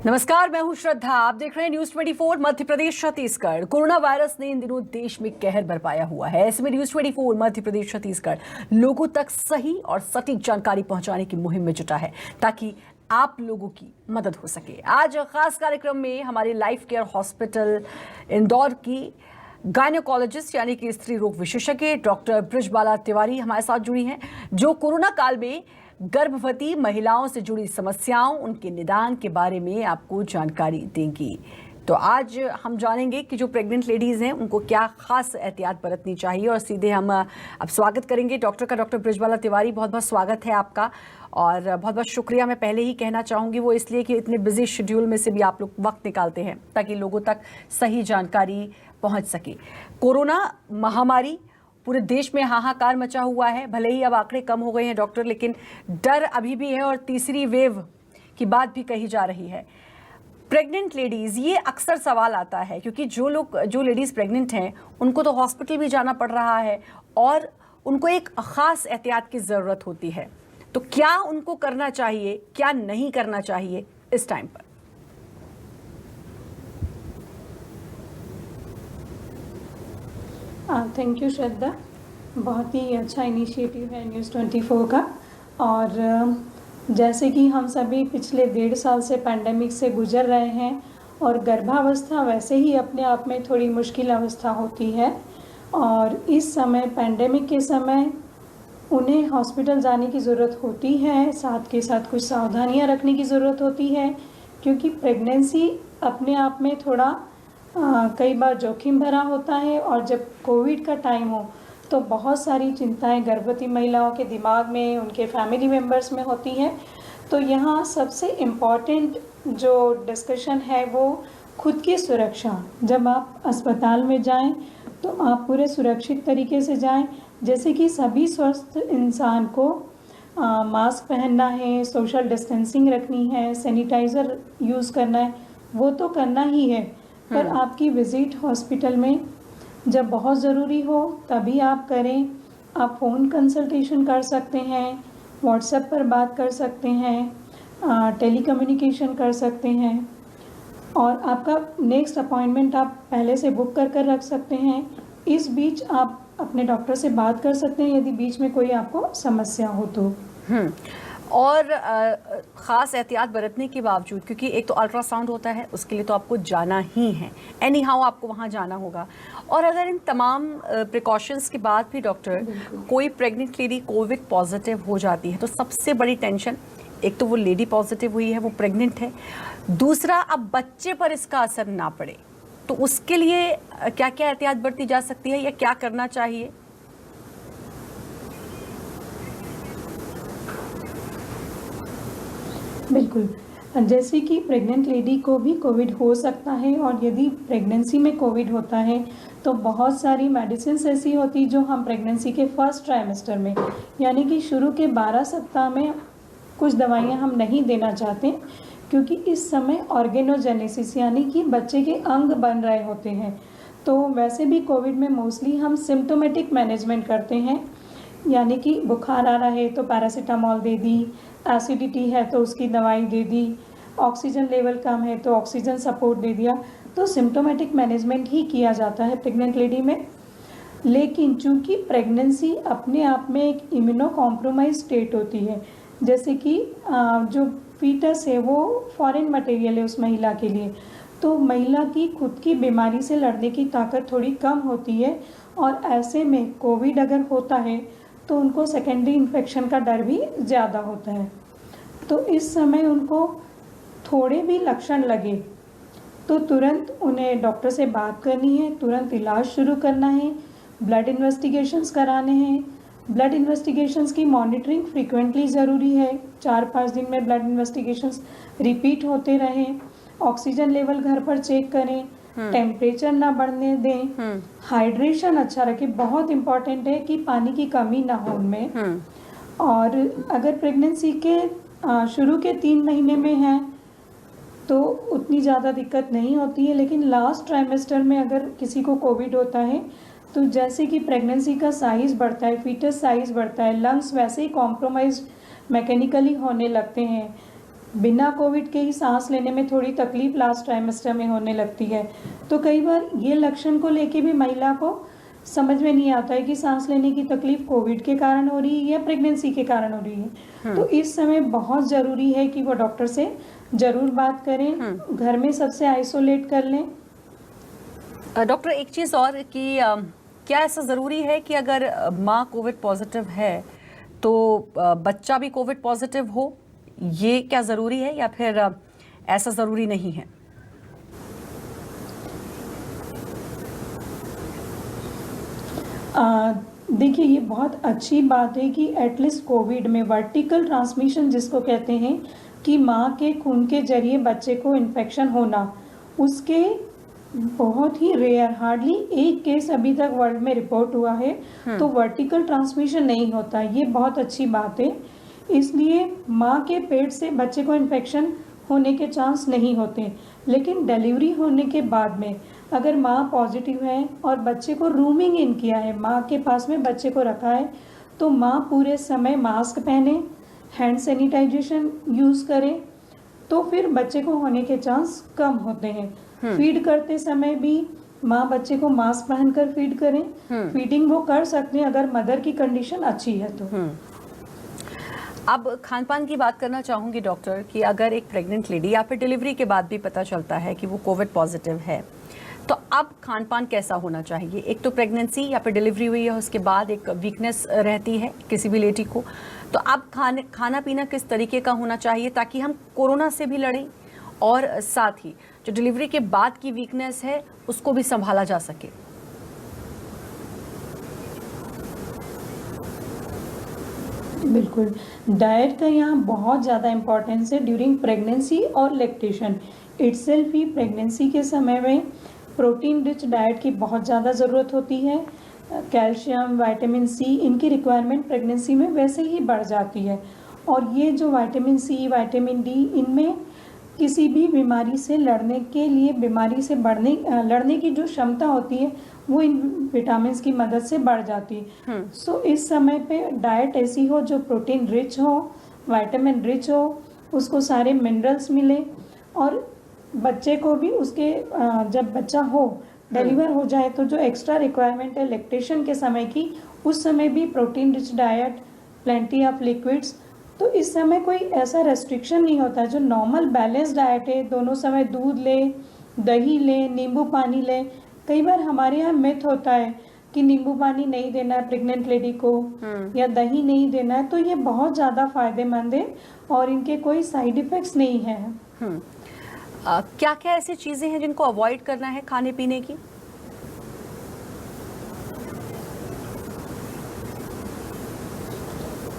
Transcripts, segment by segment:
नमस्कार, मैं हूं श्रद्धा। आप देख रहे हैं news 24 Madhya Pradesh Chhattisgarh. Corona virus ने इन दिनों देश में कहर बरपाया हुआ है। ऐसे में न्यूज 24 मध्य प्रदेश छत्तीसगढ़ लोगों तक सही और सटीक जानकारी पहुंचाने की मुहिम में जुटा है ताकि आप लोगों की मदद हो सके। आज खास कार्यक्रम में हमारे लाइफ केयर हॉस्पिटल इंदौर की गायनेकोलॉजिस्ट यानी कि स्त्री रोग विशेषज्ञ डॉक्टर बृजबाला तिवारी हमारे साथ जुड़ी हैं, जो कोरोना काल में गर्भवती महिलाओं से जुड़ी समस्याओं, उनके निदान के बारे में आपको जानकारी देंगी। तो आज हम जानेंगे कि जो प्रेग्नेंट लेडीज़ हैं उनको क्या खास एहतियात बरतनी चाहिए। और सीधे हम अब स्वागत करेंगे डॉक्टर का। डॉक्टर बृजबाला तिवारी, बहुत बहुत स्वागत है आपका और बहुत बहुत शुक्रिया मैं पहले ही कहना चाहूँगी, वो इसलिए कि इतने बिजी शेड्यूल में से भी आप लोग वक्त निकालते हैं ताकि लोगों तक सही जानकारी पहुँच सके। कोरोना महामारी पूरे देश में हाहाकार मचा हुआ है। भले ही अब आंकड़े कम हो गए हैं डॉक्टर, लेकिन डर अभी भी है और तीसरी वेव की बात भी कही जा रही है। प्रेग्नेंट लेडीज़, ये अक्सर सवाल आता है क्योंकि जो लेडीज़ प्रेग्नेंट हैं उनको तो हॉस्पिटल भी जाना पड़ रहा है और उनको एक ख़ास एहतियात की ज़रूरत होती है। तो क्या उनको करना चाहिए, क्या नहीं करना चाहिए इस टाइम पर? थैंक यू श्रद्धा, बहुत ही अच्छा इनिशिएटिव है न्यूज़ 24 का। और जैसे कि हम सभी पिछले 1.5 साल से पैंडेमिक से गुजर रहे हैं और गर्भावस्था वैसे ही अपने आप में थोड़ी मुश्किल अवस्था होती है और इस समय पैंडेमिक के समय उन्हें हॉस्पिटल जाने की ज़रूरत होती है, साथ के साथ कुछ सावधानियां रखने की ज़रूरत होती है क्योंकि प्रेगनेंसी अपने आप में थोड़ा कई बार जोखिम भरा होता है। और जब कोविड का टाइम हो तो बहुत सारी चिंताएं गर्भवती महिलाओं के दिमाग में, उनके फैमिली मेम्बर्स में होती हैं। तो यहाँ सबसे इम्पॉर्टेंट जो डिस्कशन है वो खुद की सुरक्षा। जब आप अस्पताल में जाएं तो आप पूरे सुरक्षित तरीके से जाएं, जैसे कि सभी स्वस्थ इंसान को मास्क पहनना है, सोशल डिस्टेंसिंग रखनी है, सैनिटाइज़र यूज़ करना है, वो तो करना ही है। पर आपकी विज़िट हॉस्पिटल में जब बहुत ज़रूरी हो तभी आप करें। आप फ़ोन कंसल्टेशन कर सकते हैं, व्हाट्सएप पर बात कर सकते हैं, टेलीकम्युनिकेशन कर सकते हैं और आपका नेक्स्ट अपॉइंटमेंट आप पहले से बुक कर रख सकते हैं। इस बीच आप अपने डॉक्टर से बात कर सकते हैं यदि बीच में कोई आपको समस्या हो तो। और ख़ास एहतियात बरतने के बावजूद, क्योंकि एक तो अल्ट्रासाउंड होता है, उसके लिए तो आपको जाना ही है, एनी हाउ आपको वहाँ जाना होगा। और अगर इन तमाम प्रिकॉशंस के बाद भी डॉक्टर कोई प्रेग्नेंट लेडी कोविड पॉजिटिव हो जाती है तो सबसे बड़ी टेंशन, एक तो वो लेडी पॉजिटिव हुई है, वो प्रेग्नेंट है, दूसरा अब बच्चे पर इसका असर ना पड़े, तो उसके लिए क्या क्या एहतियात बरती जा सकती है या क्या करना चाहिए? बिल्कुल, जैसे कि प्रेग्नेंट लेडी को भी कोविड हो सकता है और यदि प्रेगनेंसी में कोविड होता है तो बहुत सारी मेडिसिन ऐसी होती जो हम प्रेगनेंसी के फर्स्ट ट्राइमेस्टर में यानी कि शुरू के 12 सप्ताह में कुछ दवाइयां हम नहीं देना चाहते क्योंकि इस समय ऑर्गेनोजेनेसिस यानी कि बच्चे के अंग बन रहे होते हैं। तो वैसे भी कोविड में मोस्टली हम सिम्टोमेटिक मैनेजमेंट करते हैं, यानी कि बुखार आ रहा है तो पैरासीटामॉल दे दी, एसिडिटी है तो उसकी दवाई दे दी, ऑक्सीजन लेवल कम है तो ऑक्सीजन सपोर्ट दे दिया। तो सिम्टोमेटिक मैनेजमेंट ही किया जाता है प्रेग्नेंट लेडी में। लेकिन चूंकि प्रेगनेंसी अपने आप में एक इम्यूनो कॉम्प्रोमाइज स्टेट होती है, जैसे कि जो फीटस है वो फॉरेन मटेरियल है उस महिला के लिए, तो महिला की खुद की बीमारी से लड़ने की ताकत थोड़ी कम होती है और ऐसे में कोविड अगर होता है तो उनको सेकेंडरी इन्फेक्शन का डर भी ज़्यादा होता है। तो इस समय उनको थोड़े भी लक्षण लगे तो तुरंत उन्हें डॉक्टर से बात करनी है, तुरंत इलाज शुरू करना है, ब्लड इन्वेस्टिगेशंस कराने हैं। ब्लड इन्वेस्टिगेशंस की मॉनिटरिंग फ्रीक्वेंटली ज़रूरी है, 4-5 दिन में ब्लड इन्वेस्टिगेशंस रिपीट होते रहें। ऑक्सीजन लेवल घर पर चेक करें, टेम्परेचर ना बढ़ने दें, हाइड्रेशन अच्छा रखें, बहुत इम्पॉर्टेंट है कि पानी की कमी ना हो उनमें। और अगर प्रेगनेंसी के शुरू के 3 महीने में है तो उतनी ज़्यादा दिक्कत नहीं होती है, लेकिन लास्ट ट्राइमेस्टर में अगर किसी को कोविड होता है तो जैसे कि प्रेगनेंसी का साइज़ बढ़ता है, फीटस साइज़ बढ़ता है, लंग्स वैसे ही कॉम्प्रोमाइज मैकेनिकली होने लगते हैं, बिना कोविड के ही सांस लेने में थोड़ी तकलीफ लास्ट ट्राइमेस्टर में होने लगती है। तो कई बार ये लक्षण को लेके भी महिला को समझ में नहीं आता है कि सांस लेने की तकलीफ कोविड के कारण हो रही है या प्रेगनेंसी के कारण हो रही है। तो इस समय बहुत ज़रूरी है कि वो डॉक्टर से ज़रूर बात करें, घर में सबसे आइसोलेट कर लें। डॉक्टर, एक चीज़ और कि क्या ऐसा ज़रूरी है कि अगर माँ कोविड पॉजिटिव है तो बच्चा भी कोविड पॉजिटिव हो, ये क्या ज़रूरी है या फिर ऐसा ज़रूरी नहीं है? देखिए, ये बहुत अच्छी बात है कि एटलीस्ट कोविड में वर्टिकल ट्रांसमिशन जिसको कहते हैं कि माँ के खून के जरिए बच्चे को इन्फेक्शन होना, उसके बहुत ही रेयर, हार्डली एक केस अभी तक वर्ल्ड में रिपोर्ट हुआ है। तो वर्टिकल ट्रांसमिशन नहीं होता, ये बहुत अच्छी बात है। इसलिए माँ के पेट से बच्चे को इन्फेक्शन होने के चांस नहीं होते। लेकिन डिलीवरी होने के बाद में अगर माँ पॉजिटिव है और बच्चे को रूमिंग इन किया है, माँ के पास में बच्चे को रखा है, तो माँ पूरे समय मास्क पहने, हैंड सैनिटाइजेशन यूज़ करे, तो फिर बच्चे को होने के चांस कम होते हैं। फीड करते समय भी माँ बच्चे को मास्क पहनकर फीड करें। फीडिंग वो कर सकते हैं अगर मदर की कंडीशन अच्छी है तो। अब खान पान की बात करना चाहूँगी डॉक्टर कि अगर एक प्रेग्नेंट लेडी या फिर डिलीवरी के बाद भी पता चलता है कि वो कोविड पॉजिटिव है, तो अब खान पान कैसा होना चाहिए? एक तो प्रेगनेंसी या फिर डिलीवरी हुई है उसके बाद एक वीकनेस रहती है किसी भी लेडी को, तो अब खाना पीना किस तरीके का होना चाहिए ताकि हम कोरोना से भी लड़ें और साथ ही जो डिलीवरी के बाद की वीकनेस है उसको भी संभाला जा सके? बिल्कुल, डाइट का यहाँ बहुत ज़्यादा इम्पोर्टेंस है ड्यूरिंग प्रेगनेंसी और लैक्टेशन इटसेल्फ ही। प्रेगनेंसी के समय में प्रोटीन रिच डाइट की बहुत ज़्यादा ज़रूरत होती है। कैल्शियम, विटामिन सी, इनकी रिक्वायरमेंट प्रेगनेंसी में वैसे ही बढ़ जाती है। और ये जो विटामिन सी, विटामिन डी, इनमें किसी भी बीमारी से लड़ने के लिए, बीमारी से लड़ने की जो क्षमता होती है वो इन विटामिन की मदद से बढ़ जाती है। सो इस समय पे डाइट ऐसी हो जो प्रोटीन रिच हो, विटामिन रिच हो, उसको सारे मिनरल्स मिले, और बच्चे को भी उसके जब बच्चा हो, डिलीवर हो जाए, तो जो एक्स्ट्रा रिक्वायरमेंट है लैक्टेशन के समय की, उस समय भी protein rich diet, plenty of liquids. तो इस समय कोई ऐसा रेस्ट्रिक्शन नहीं होता। जो नॉर्मल बैलेंस डाइट है, दोनों समय दूध ले, दही ले, नींबू पानी ले। कई बार हमारे यहाँ मिथ होता है कि नींबू पानी नहीं देना है प्रेग्नेंट लेडी को या दही नहीं देना है, तो ये बहुत ज़्यादा फायदेमंद है और इनके कोई साइड इफ़ेक्ट्स नहीं है। क्या क्या ऐसी चीज़ें हैं जिनको अवॉइड करना है खाने पीने की?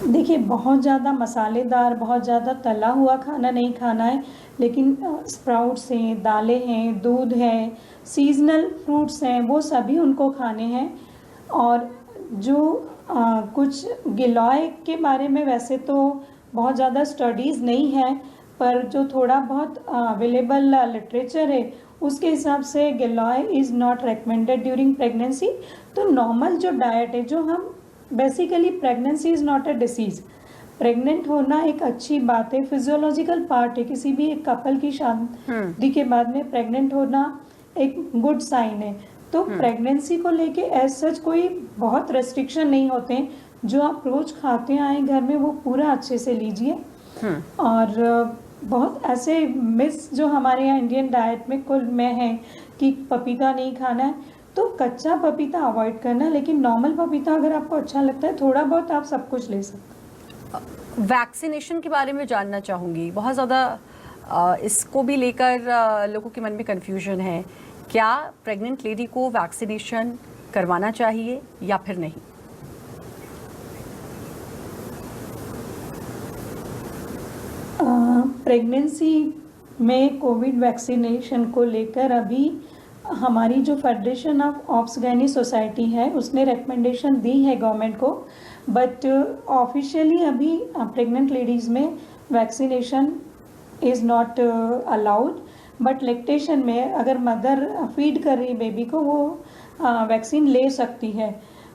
देखिए, बहुत ज़्यादा मसालेदार, बहुत ज़्यादा तला हुआ खाना नहीं खाना है, लेकिन स्प्राउट्स हैं, दालें हैं, दूध है, सीजनल फ्रूट्स हैं, वो सभी उनको खाने हैं। और जो कुछ गिलॉय के बारे में वैसे तो बहुत ज़्यादा स्टडीज़ नहीं है, पर जो थोड़ा बहुत अवेलेबल लिटरेचर है उसके हिसाब से giloy is not recommended during pregnancy. तो नॉर्मल जो डाइट है, जो हम basically, pregnancy is not a disease. Pregnant होना एक अच्छी बात है, फिजियोलॉजिकल पार्ट है। किसी भी एक कपल की शादी के बाद में प्रेग्नेंट होना एक गुड साइन है। तो प्रेगनेंसी को लेके एज सच कोई बहुत रेस्ट्रिक्शन नहीं होते हैं। जो आप रोज खाते आए घर में वो पूरा अच्छे से लीजिए। और बहुत ऐसे मिस जो हमारे यहाँ इंडियन डाइट में कुल में है कि पपीता नहीं खाना है, तो कच्चा पपीता अवॉइड करना, लेकिन नॉर्मल पपीता अगर आपको अच्छा लगता है, थोड़ा बहुत आप सब कुछ ले सकते। वैक्सीनेशन के बारे में जानना चाहूँगी। बहुत ज़्यादा इसको भी लेकर लोगों के मन में कन्फ्यूजन है। क्या प्रेग्नेंट लेडी को वैक्सीनेशन करवाना चाहिए या फिर नहीं? प्रेगनेंसी में कोविड वैक्सीनेशन को लेकर अभी हमारी जो फेडरेशन ऑफ ऑब्स्टैट्रिक सोसाइटी है उसने रिकमेंडेशन दी है गवर्नमेंट को, बट ऑफिशियली अभी प्रेग्नेंट लेडीज़ में vaccination is not allowed. But lactation में अगर मदर फीड कर रही बेबी को, वो वैक्सीन ले सकती है।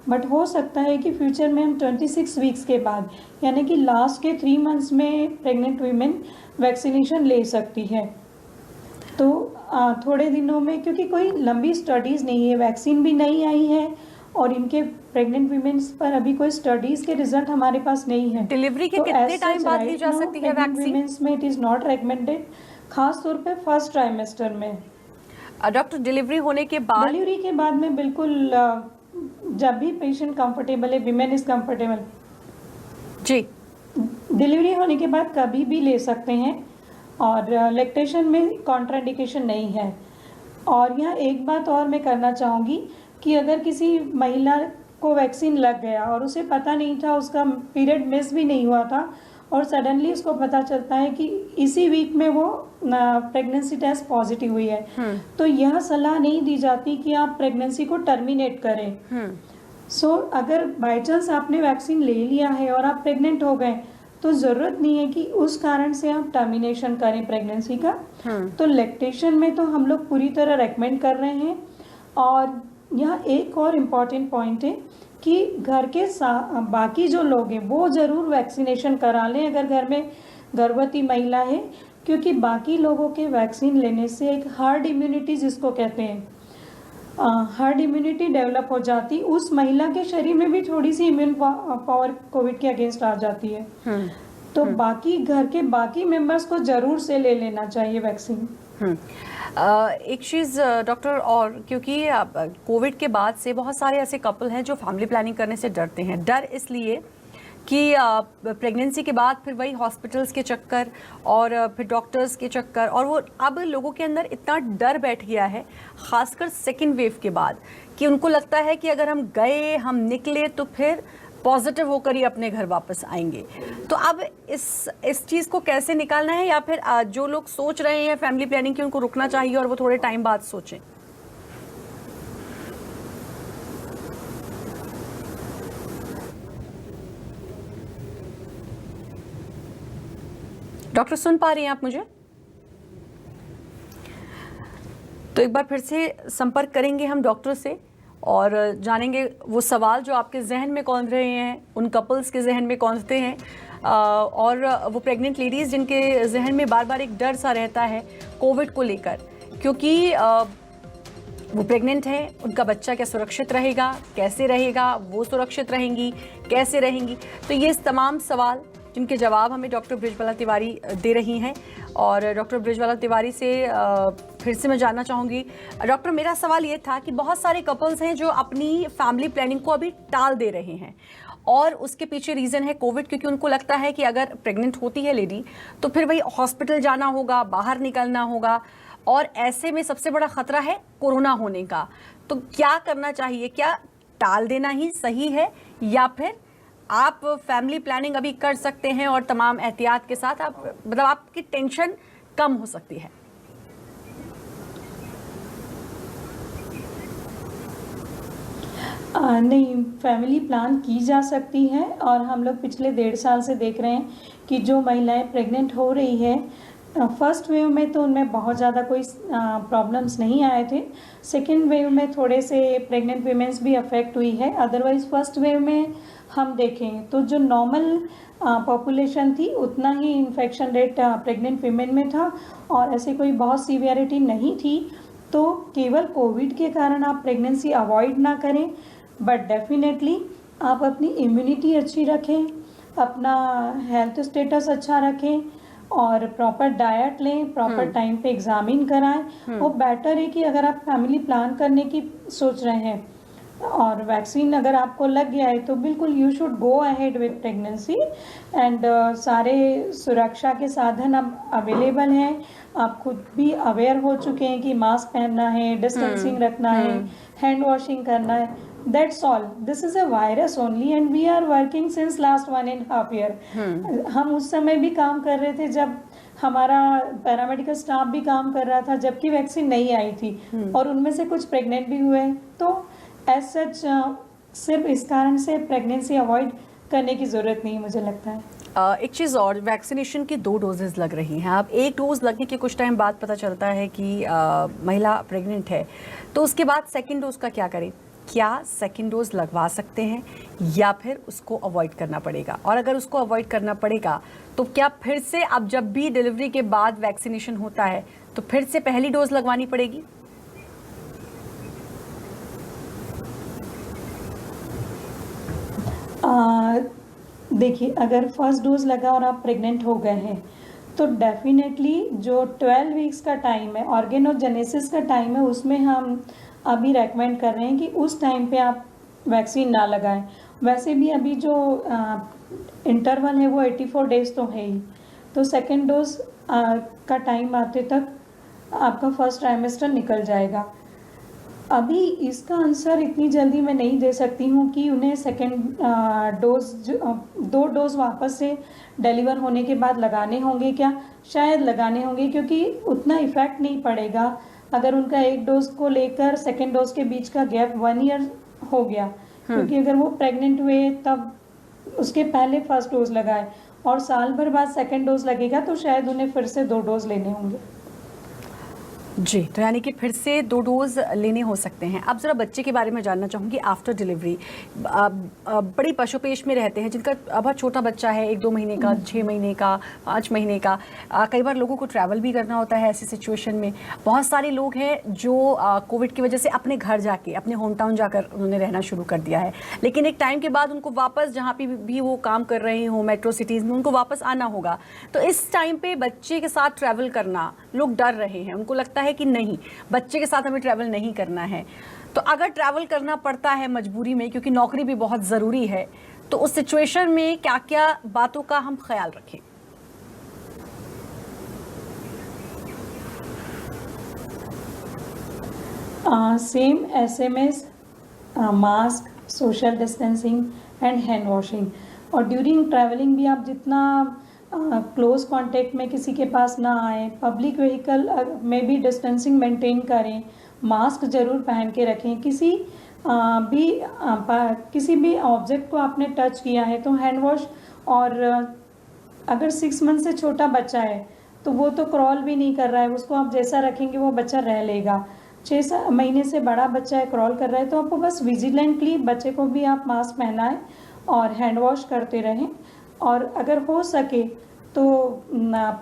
बट हो सकता है कि फ्यूचर में हम 26 वीक्स के बाद यानी कि लास्ट के 3 मंथ्स में प्रेग्नेंट वीमेन वैक्सीनेशन ले सकती है। तो थोड़े दिनों में, क्योंकि कोई लंबी स्टडीज़ नहीं है, वैक्सीन भी नहीं आई है और इनके प्रेग्नेंट वीमेन्स पर अभी कोई स्टडीज़ के रिजल्ट हमारे पास नहीं है। डिलीवरी के तो कितने as टाइम such, बाद right ली जा now, सकती है pregnant वैक्सीन? women's में इट इज़ नॉट रिकमेंडेड, खास तौर पे फर्स्ट ट्राइमेस्टर में। डॉक्टर डिलीवरी होने के बाद डिलीवरी के बाद में बिल्कुल जब भी पेशेंट कंफर्टेबल है, विमेन इज कंफर्टेबल, जी डिलीवरी होने के बाद कभी भी ले सकते हैं और लैक्टेशन में कॉन्ट्राइंडिकेशन नहीं है। और यहाँ एक बात और मैं करना चाहूँगी कि अगर किसी महिला को वैक्सीन लग गया और उसे पता नहीं था, उसका पीरियड मिस भी नहीं हुआ था और सडनली उसको पता चलता है कि इसी वीक में वो प्रेगनेंसी टेस्ट पॉजिटिव हुई है, तो यह सलाह नहीं दी जाती कि आप प्रेगनेंसी को टर्मिनेट करें। सो अगर बाई चांस आपने वैक्सीन ले लिया है और आप प्रेग्नेंट हो गए तो ज़रूरत नहीं है कि उस कारण से आप टर्मिनेशन करें प्रेगनेंसी का। तो लैक्टेशन में तो हम लोग पूरी तरह रेकमेंड कर रहे हैं। और यहाँ एक और इम्पॉर्टेंट पॉइंट है कि घर के बाकी जो लोग हैं वो ज़रूर वैक्सीनेशन करा लें अगर घर में गर्भवती महिला है, क्योंकि बाकी लोगों के वैक्सीन लेने से एक हर्ड इम्यूनिटी जिसको कहते हैं, हर्ड इम्यूनिटी डेवलप हो जाती, उस महिला के शरीर में भी थोड़ी सी इम्यून पावर कोविड के अगेंस्ट आ जाती है। तो बाकी घर के बाकी मेंबर्स को जरूर से ले लेना चाहिए वैक्सीन। एक चीज़ डॉक्टर, और क्योंकि कोविड के बाद से बहुत सारे ऐसे कपल हैं जो फैमिली प्लानिंग करने से डरते हैं। डर इसलिए कि प्रेगनेंसी के बाद फिर वही हॉस्पिटल्स के चक्कर और फिर डॉक्टर्स के चक्कर, और वो अब लोगों के अंदर इतना डर बैठ गया है खासकर सेकेंड वेव के बाद कि उनको लगता है कि अगर हम गए, हम निकले तो फिर पॉजिटिव होकर ही अपने घर वापस आएंगे। तो अब इस चीज़ को कैसे निकालना है, या फिर जो लोग सोच रहे हैं फैमिली प्लानिंग की उनको रुकना चाहिए और वो थोड़े टाइम बाद सोचें? डॉक्टर सुन पा रही हैं आप मुझे? तो एक बार फिर से संपर्क करेंगे हम डॉक्टर से और जानेंगे वो सवाल जो आपके जहन में कौन रहे हैं, उन कपल्स के जहन में कौनते हैं, और वो प्रेग्नेंट लेडीज़ जिनके जहन में बार बार एक डर सा रहता है कोविड को लेकर, क्योंकि वो प्रेग्नेंट हैं, उनका बच्चा क्या सुरक्षित रहेगा, कैसे रहेगा, वो सुरक्षित रहेंगी, कैसे रहेंगी। तो ये तमाम सवाल जिनके जवाब हमें डॉक्टर बृजबाला तिवारी दे रही हैं। और डॉक्टर बृजबाला तिवारी से फिर से मैं जानना चाहूँगी, डॉक्टर मेरा सवाल ये था कि बहुत सारे कपल्स हैं जो अपनी फैमिली प्लानिंग को अभी टाल दे रहे हैं और उसके पीछे रीज़न है कोविड, क्योंकि उनको लगता है कि अगर प्रेग्नेंट होती है लेडी तो फिर वही हॉस्पिटल जाना होगा, बाहर निकलना होगा, और ऐसे में सबसे बड़ा खतरा है कोरोना होने का। तो क्या करना चाहिए? क्या टाल देना ही सही है, या फिर आप फैमिली प्लानिंग अभी कर सकते हैं और तमाम एहतियात के साथ आप, मतलब आपकी टेंशन कम हो सकती है? नहीं, फैमिली प्लान की जा सकती है और हम लोग पिछले 1.5 साल से देख रहे हैं कि जो महिलाएं प्रेग्नेंट हो रही है, फर्स्ट वेव में तो उनमें बहुत ज़्यादा कोई प्रॉब्लम्स नहीं आए थे। सेकेंड वेव में थोड़े से प्रेग्नेंट वीमेंस भी अफेक्ट हुई है। अदरवाइज़ फर्स्ट वेव में हम देखें तो जो नॉर्मल पॉपुलेशन थी उतना ही इन्फेक्शन रेट प्रेग्नेंट वीमेन में था और ऐसी कोई बहुत सीवियरिटी नहीं थी। तो केवल कोविड के कारण आप प्रेगनेंसी अवॉइड ना करें, बट डेफिनेटली आप अपनी इम्यूनिटी अच्छी रखें, अपना हेल्थ स्टेटस अच्छा रखें और प्रॉपर डाइट लें, प्रॉपर टाइम पे एग्जामिन कराएं। और बेटर है कि अगर आप फैमिली प्लान करने की सोच रहे हैं और वैक्सीन अगर आपको लग गया है तो बिल्कुल you should go ahead with pregnancy. And सारे सुरक्षा के साधन अब अवेलेबल हैं। आप खुद भी अवेयर हो चुके हैं कि मास्क पहनना है, डिस्टेंसिंग रखना है, हैंड वॉशिंग करना है। That's all. This is a virus only and we are working since last 1.5 year. हम उस समय भी काम कर रहे थे जब हमारा पैरामेडिकल स्टाफ भी काम कर रहा था जबकि वैक्सीन नहीं आई थी और उनमें से कुछ प्रेग्नेंट भी हुए। तो एज सच सिर्फ इस कारण से प्रेगनेंसी अवॉइड करने की ज़रूरत नहीं मुझे लगता है। एक चीज़ और, वैक्सीनेशन की 2 डोजेज़ लग रही हैं। अब एक डोज लगने के कुछ टाइम बाद पता चलता है कि महिला प्रेग्नेंट है, तो उसके बाद सेकेंड डोज का क्या करें? क्या सेकेंड डोज लगवा सकते हैं या फिर उसको अवॉइड करना पड़ेगा? और अगर उसको अवॉइड करना पड़ेगा तो क्या फिर से अब जब भी डिलीवरी के बाद वैक्सीनेशन होता है तो फिर से पहली डोज लगवानी पड़ेगी? देखिए, अगर फर्स्ट डोज लगा और आप प्रेग्नेंट हो गए हैं तो डेफिनेटली जो 12 वीक्स का टाइम है, ऑर्गेनोजेनेसिस का टाइम है, उसमें हम अभी रेकमेंड कर रहे हैं कि उस टाइम पे आप वैक्सीन ना लगाएं। वैसे भी अभी जो इंटरवल है वो 84 डेज तो है ही, तो सेकेंड डोज का टाइम आते तक आपका फर्स्ट ट्राइमेस्टर निकल जाएगा। अभी इसका आंसर इतनी जल्दी मैं नहीं दे सकती हूँ कि उन्हें सेकेंड डोज 2 डोज वापस से डिलीवर होने के बाद लगाने होंगे क्या, शायद लगाने होंगे, क्योंकि उतना इफेक्ट नहीं पड़ेगा अगर उनका एक डोज को लेकर सेकेंड डोज के बीच का गैप 1 ईयर हो गया, क्योंकि अगर वो प्रेग्नेंट हुए तब उसके पहले फर्स्ट डोज लगाए और साल भर बाद सेकेंड डोज लगेगा तो शायद उन्हें फिर से 2 डोज लेने होंगे। जी, तो यानी कि फिर से 2 डोज लेने हो सकते हैं। अब ज़रा बच्चे के बारे में जानना चाहूँगी। आफ्टर डिलीवरी बड़ी पशुपेश में रहते हैं जिनका बहुत छोटा बच्चा है, 1-2 महीने का, 6 महीने का, 5 महीने का। कई बार लोगों को ट्रैवल भी करना होता है ऐसी सिचुएशन में। बहुत सारे लोग हैं जो कोविड की वजह से अपने घर जाके, अपने होम टाउन जाकर उन्होंने रहना शुरू कर दिया है, लेकिन एक टाइम के बाद उनको वापस जहाँ पे भी वो काम कर रहे हों मेट्रो सिटीज़ में, उनको वापस आना होगा। तो इस टाइम पे बच्चे के साथ ट्रैवल करना, लोग डर रहे हैं, उनको लगता है कि नहीं, बच्चे के साथ हमें ट्रैवल नहीं करना है। तो अगर ट्रैवल करना पड़ता है मजबूरी में, क्योंकि नौकरी भी बहुत ज़रूरी है, तो उस सिचुएशन में क्या क्या बातों का हम ख्याल रखें? Same SMS, mask, social distancing and hand washing. और ड्यूरिंग ट्रैवलिंग भी आप जितना क्लोज कांटेक्ट में किसी के पास ना आए, पब्लिक व्हीकल में भी डिस्टेंसिंग मेंटेन करें, मास्क ज़रूर पहन के रखें। किसी भी ऑब्जेक्ट को आपने टच किया है तो हैंड वॉश, और अगर 6 मंथ से छोटा बच्चा है तो वो तो क्रॉल भी नहीं कर रहा है, उसको आप जैसा रखेंगे वो बच्चा रह लेगा। 6 महीने से बड़ा बच्चा है, क्रॉल कर रहा है, तो आपको बस विजिलेंटली बच्चे को भी आप मास्क पहनाएं और हैंड वॉश करते रहें। और अगर हो सके तो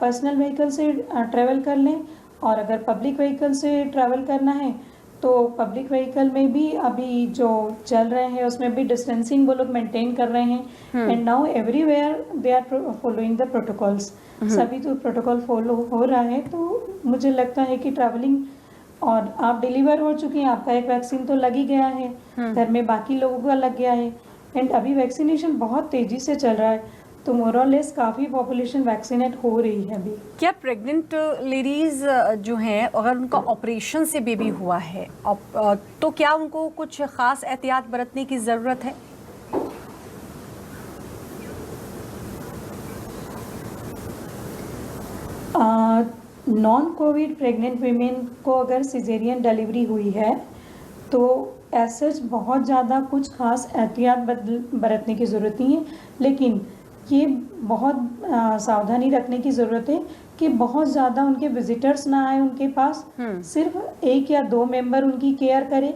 पर्सनल व्हीकल से ट्रैवल कर लें, और अगर पब्लिक व्हीकल से ट्रैवल करना है तो पब्लिक व्हीकल में भी अभी जो चल रहे हैं उसमें भी डिस्टेंसिंग वो लोग मेंटेन कर रहे हैं। And now everywhere they are following the protocols, सभी तो प्रोटोकॉल फॉलो हो रहा है। तो मुझे लगता है कि ट्रैवलिंग, और आप डिलीवर हो चुकी हैं, आपका एक वैक्सीन तो लग ही गया है, घर में बाकी लोगों का लग गया है, एंड अभी वैक्सीनेशन बहुत तेज़ी से चल रहा है, तो मोर और लेस काफ़ी पॉपुलेशन वैक्सीनेट हो रही है अभी। क्या प्रेग्नेंट लेडीज़ जो हैं, अगर उनका ऑपरेशन से बेबी हुआ है तो क्या उनको कुछ ख़ास एहतियात बरतने की ज़रूरत है? नॉन कोविड प्रेग्नेंट वीमेन को अगर सिजेरियन डिलीवरी हुई है तो ऐसा बहुत ज़्यादा कुछ खास एहतियात बरतने की ज़रूरत नहीं है, लेकिन ये बहुत सावधानी रखने की ज़रूरत है कि बहुत ज़्यादा उनके विजिटर्स ना आए उनके पास, सिर्फ 1 या 2 मेंबर उनकी केयर करे,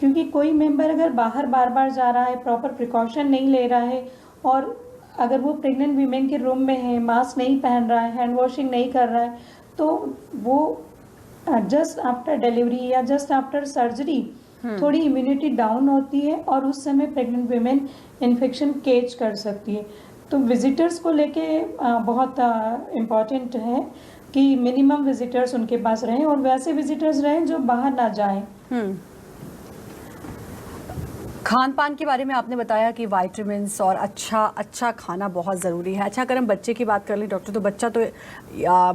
क्योंकि कोई मेंबर अगर बाहर बार बार जा रहा है, प्रॉपर प्रिकॉशन नहीं ले रहा है, और अगर वो प्रेग्नेंट वीमेन के रूम में है, मास्क नहीं पहन रहा है, हैंड वॉशिंग नहीं कर रहा है, तो वो जस्ट आफ्टर डिलीवरी या जस्ट आफ्टर सर्जरी थोड़ी इम्यूनिटी डाउन होती है और उस समय प्रेग्नेंट वीमेन इन्फेक्शन कैच कर सकती है। तो विजिटर्स को लेके बहुत इम्पॉर्टेंट है कि मिनिमम विजिटर्स उनके पास रहें, और वैसे विजिटर्स रहें जो बाहर ना जाएं। खान पान के बारे में आपने बताया कि वाइटामिन्स और अच्छा खाना बहुत ज़रूरी है। अच्छा, अगर हम बच्चे की बात कर लें डॉक्टर, तो बच्चा तो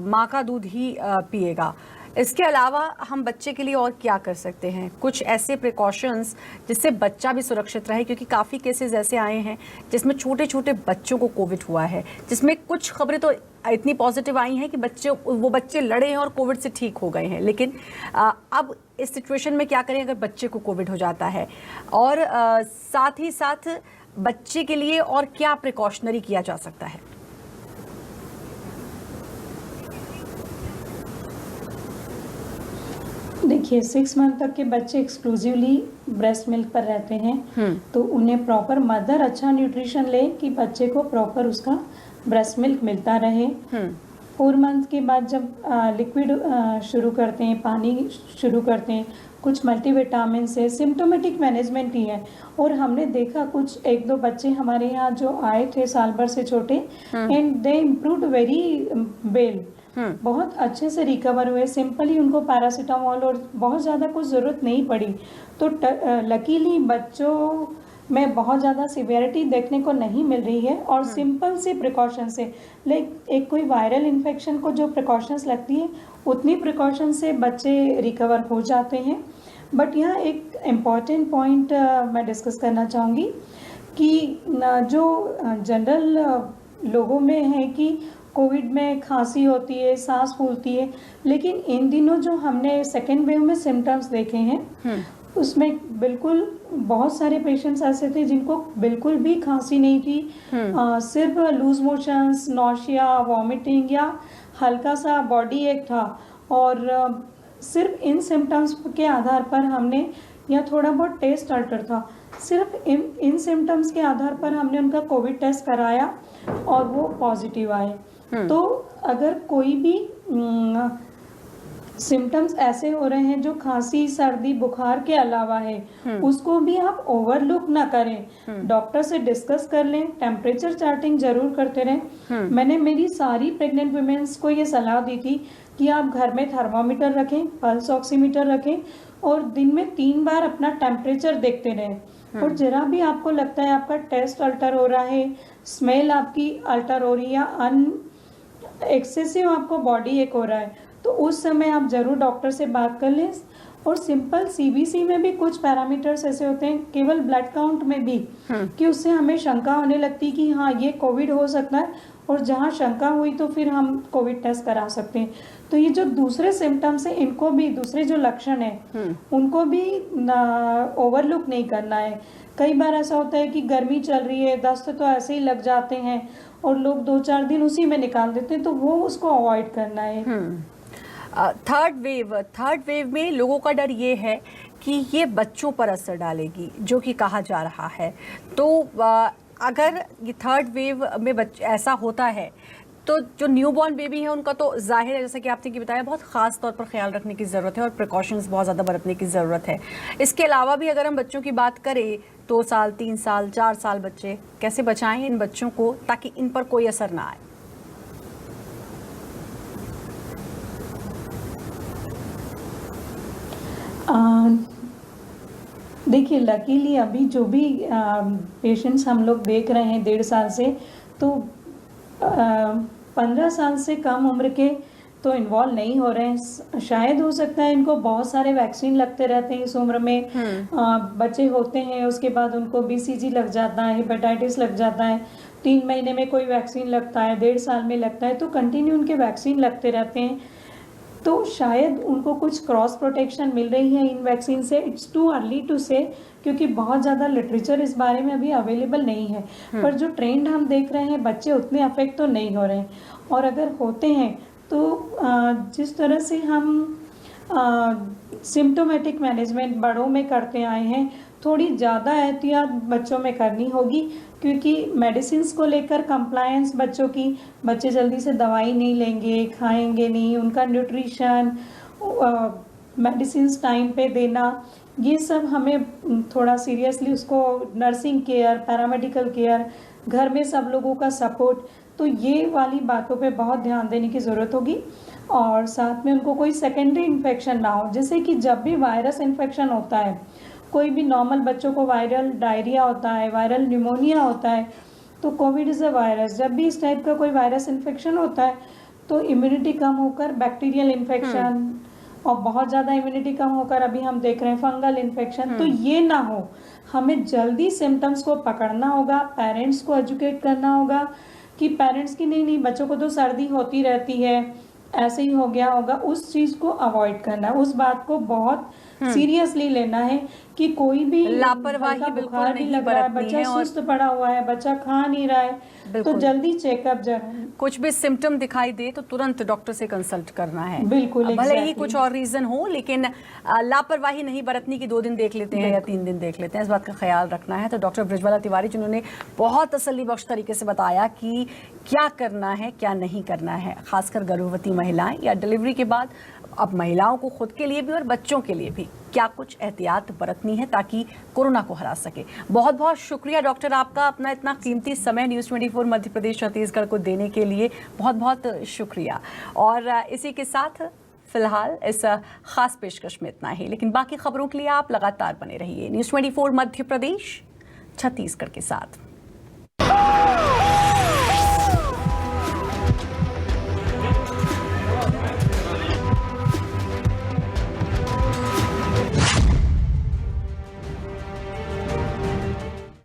माँ का दूध ही पिएगा। इसके अलावा हम बच्चे के लिए और क्या कर सकते हैं? कुछ ऐसे प्रिकॉशंस जिससे बच्चा भी सुरक्षित रहे, क्योंकि काफ़ी केसेस ऐसे आए हैं जिसमें छोटे छोटे बच्चों को कोविड हुआ है, जिसमें कुछ खबरें तो इतनी पॉजिटिव आई हैं कि वो बच्चे लड़े हैं और कोविड से ठीक हो गए हैं। लेकिन अब इस सिचुएशन में क्या करें अगर बच्चे को कोविड हो जाता है, और साथ ही साथ बच्चे के लिए और क्या प्रिकॉशनरी किया जा सकता है? देखिए 6 मंथ तक के बच्चे एक्सक्लूसिवली ब्रेस्ट मिल्क पर रहते हैं, तो उन्हें प्रॉपर मदर अच्छा न्यूट्रिशन ले कि बच्चे को प्रॉपर उसका ब्रेस्ट मिल्क मिलता रहे। 4 मंथ के बाद जब लिक्विड शुरू करते हैं, पानी शुरू करते हैं, कुछ मल्टीविटामिन से सिम्टोमेटिक मैनेजमेंट ही है। और हमने देखा कुछ 1-2 बच्चे हमारे यहाँ जो आए थे साल भर से छोटे, and they improved very well, बहुत अच्छे से रिकवर हुए। सिंपली उनको पैरासीटामोल और बहुत ज़्यादा कुछ ज़रूरत नहीं पड़ी। तो लकीली बच्चों में बहुत ज़्यादा सिवियरिटी देखने को नहीं मिल रही है। और सिंपल से प्रिकॉशन से, लाइक एक कोई वायरल इन्फेक्शन को जो प्रिकॉशंस लगती है उतनी प्रिकॉशन से बच्चे रिकवर हो जाते हैं। बट यहाँ एक इम्पॉर्टेंट पॉइंट मैं डिस्कस करना चाहूँगी कि जो जनरल लोगों में है कि कोविड में खांसी होती है, सांस फूलती है, लेकिन इन दिनों जो हमने सेकेंड वेव में सिम्टम्स देखे हैं उसमें बिल्कुल बहुत सारे पेशेंट्स ऐसे थे जिनको बिल्कुल भी खांसी नहीं थी, सिर्फ लूज मोशंस, नौशिया, वॉमिटिंग या हल्का सा बॉडी एक था। और सिर्फ इन सिम्टम्स के आधार पर हमने, या थोड़ा बहुत टेस्ट अल्टर था, सिर्फ इन सिम्टम्स के आधार पर हमने उनका कोविड टेस्ट कराया और वो पॉजिटिव आए। तो अगर कोई भी सिम्टम्स ऐसे हो रहे हैं जो खांसी, सर्दी, बुखार के अलावा है, उसको भी आप ओवरलुक ना करें, डॉक्टर से डिस्कस कर लें, टेम्परेचर चार्टिंग जरूर करते रहें। मैंने मेरी सारी प्रेग्नेंट वुमेन्स को ये सलाह दी थी कि आप घर में थर्मामीटर रखें, पल्स ऑक्सीमीटर रखें और दिन में 3 बार अपना टेम्परेचर देखते रहें। और जरा भी आपको लगता है आपका टेस्ट अल्टर हो रहा है, स्मेल आपकी अल्टर हो रही है या एक्सेसिव आपको बॉडी एक हो रहा है, तो उस समय आप जरूर डॉक्टर से बात कर लें। और सिंपल सीबीसी में भी कुछ पैरामीटर्स ऐसे होते हैं, केवल ब्लड काउंट में भी, कि उससे हमें शंका होने लगती कि हाँ ये कोविड हो सकता है, और जहाँ शंका हुई तो फिर हम कोविड टेस्ट करा सकते हैं। तो ये जो दूसरे सिम्टम्स हैं इनको भी, दूसरे जो लक्षण हैं उनको भी ओवरलुक नहीं करना है। कई बार ऐसा होता है कि गर्मी चल रही है, दस्त तो ऐसे ही लग जाते हैं और लोग 2-4 दिन उसी में निकाल देते हैं, तो वो उसको अवॉइड करना है। थर्ड वेव में लोगों का डर ये है कि ये बच्चों पर असर डालेगी, जो कि कहा जा रहा है। तो अगर ये थर्ड वेव में ऐसा होता है तो जो न्यूबॉर्न बेबी है उनका तो जाहिर है, जैसा कि आपने बताया, बहुत ख़ास तौर पर ख्याल रखने की ज़रूरत है और प्रिकॉशंस बहुत ज़्यादा बरतने की ज़रूरत है। इसके अलावा भी अगर हम बच्चों की बात करें, 2 साल, 3 साल, 4 साल बच्चे, कैसे बचाएं इन बच्चों को ताकि इन पर कोई असर ना आए? देखिए लकीली अभी जो भी पेशेंट्स हम लोग देख रहे हैं 1.5 साल से, तो 15 साल से कम उम्र के तो इन्वॉल्व नहीं हो रहे हैं। शायद हो सकता है इनको बहुत सारे वैक्सीन लगते रहते हैं इस उम्र में। बच्चे होते हैं उसके बाद उनको BCG लग जाता है, हेपेटाइटिस लग जाता है, 3 महीने में कोई वैक्सीन लगता है, 1.5 साल में लगता है, तो कंटिन्यू उनके वैक्सीन लगते रहते हैं। तो शायद उनको कुछ क्रॉस प्रोटेक्शन मिल रही है इन वैक्सीन से। इट्स टू अर्ली टू से, क्योंकि बहुत ज़्यादा लिटरेचर इस बारे में अभी अवेलेबल नहीं है। पर जो ट्रेंड हम देख रहे हैं, बच्चे उतने अफेक्ट तो नहीं हो रहे हैं, और अगर होते हैं तो जिस तरह से हम सिम्टोमेटिक मैनेजमेंट बड़ों में करते आए हैं, थोड़ी ज़्यादा एहतियात बच्चों में करनी होगी, क्योंकि मेडिसिन्स को लेकर कंप्लायंस बच्चों की, बच्चे जल्दी से दवाई नहीं लेंगे, खाएंगे नहीं, उनका न्यूट्रिशन, मेडिसिन्स टाइम पे देना, ये सब हमें थोड़ा सीरियसली उसको, नर्सिंग केयर, पैरामेडिकल केयर, घर में सब लोगों का सपोर्ट, तो ये वाली बातों पे बहुत ध्यान देने की ज़रूरत होगी। और साथ में उनको कोई सेकेंडरी इन्फेक्शन ना हो, जैसे कि जब भी वायरस इन्फेक्शन होता है, कोई भी नॉर्मल बच्चों को वायरल डायरिया होता है, वायरल न्यूमोनिया होता है, तो कोविड इज़ अ वायरस। जब भी इस टाइप का कोई वायरस इन्फेक्शन होता है तो इम्यूनिटी कम होकर बैक्टीरियल इन्फेक्शन, और बहुत ज़्यादा इम्यूनिटी कम होकर अभी हम देख रहे हैं फंगल इन्फेक्शन, तो ये ना हो। हमें जल्दी सिम्टम्स को पकड़ना होगा, पेरेंट्स को एजुकेट करना होगा कि पेरेंट्स की नहीं बच्चों को तो सर्दी होती रहती है, ऐसे ही हो गया होगा, उस चीज को अवॉइड करना है, उस बात को बहुत सीरियसली लेना है कि कोई भी लापरवाही हल्का बिल्कुल बुखार भी नहीं लग रहा है, बरतनी बच्चा है और सुस्त पड़ा हुआ है, बच्चा खा नहीं रहा है, तो बिल्कुल। जल्दी चेकअप जरूर। कुछ भी सिम्टम दिखाई दे तो तुरंत डॉक्टर से कंसल्ट करना है। बिल्कुल, भले ही exactly। कुछ और रीजन हो, लेकिन लापरवाही नहीं बरतनी कि 2 दिन देख लेते हैं या 3 दिन देख लेते हैं, इस बात का ख्याल रखना है। तो डॉक्टर ब्रजवाला तिवारी जिन्होंने बहुत तसल्ली बख्श तरीके से बताया कि क्या करना है क्या नहीं करना है, खासकर गर्भवती महिलाएं या डिलीवरी के बाद अब महिलाओं को खुद के लिए भी और बच्चों के लिए भी क्या कुछ एहतियात बरतनी है ताकि कोरोना को हरा सके। बहुत बहुत शुक्रिया डॉक्टर आपका, अपना इतना कीमती समय न्यूज़ 24 मध्य प्रदेश छत्तीसगढ़ को देने के लिए बहुत बहुत शुक्रिया। और इसी के साथ फिलहाल इस खास पेशकश में इतना ही, लेकिन बाकी खबरों के लिए आप लगातार बने रहिए न्यूज़ 24 मध्य प्रदेश छत्तीसगढ़ के साथ।